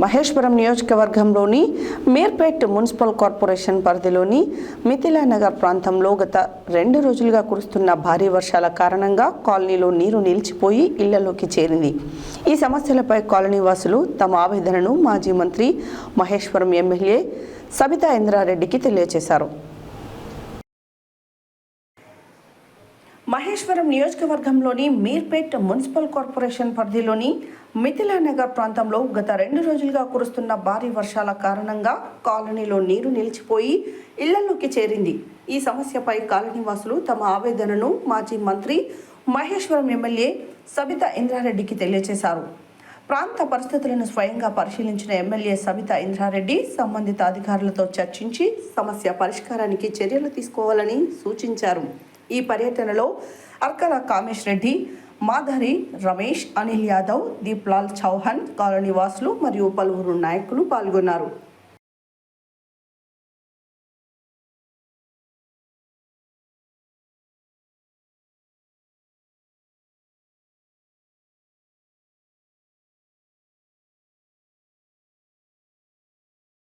మహేశ్వరం నియోజకవర్గంలోని Meerpet municipal corporation పరిధిలోని మిథిలానగర్ ప్రాంతంలో గత 2 రోజులుగా కురుస్తున్న భారీ వర్షాల కారణంగా కాలనీలో నీరు నిలిచిపోయి ఇళ్లలోకి చేరింది. ఈ సమస్యలపై కాలనీవాసులు తమ ఆవేదనను మాజీ మంత్రి మహేశ్వరం ఎమ్మెల్యే సబితా ఇంద్రారెడ్డికి తెలియజేశారు. మహేశ్వరం నియోజకవర్గంలోని మీర్పేట్ మున్సిపల్ కార్పొరేషన్ పరిధిలోని మిథిలానగర్ ప్రాంతంలో గత 2 రోజులుగా కురుస్తున్న భారీ వర్షాల కారణంగా కాలనీలో నీరు నిలిచిపోయి ఇళ్లలోకి చేరింది. ఈ సమస్యపై కాలనీవాసులు తమ ఆవేదనను మాజీ మంత్రి మహేశ్వరం ఎమ్మెల్యే సబితా ఇంద్రారెడ్డికి తెలియజేశారు. ప్రాంత పరిస్థితులను స్వయంగా పరిశీలించిన ఎమ్మెల్యే సబితా ఇంద్రారెడ్డి సంబంధిత అధికారులతో చర్చించి సమస్య పరిష్కారానికి చర్యలు తీసుకోవాలని సూచించారు. ఈ పర్యటనలో అర్కల కామేష్ రెడ్డి, మాధరి రమేష్, అనిల్ యాదవ్, దీప్లాల్ చౌహాన్, కాలనీవాసులు మరియు పలువురు నాయకులు పాల్గొన్నారు.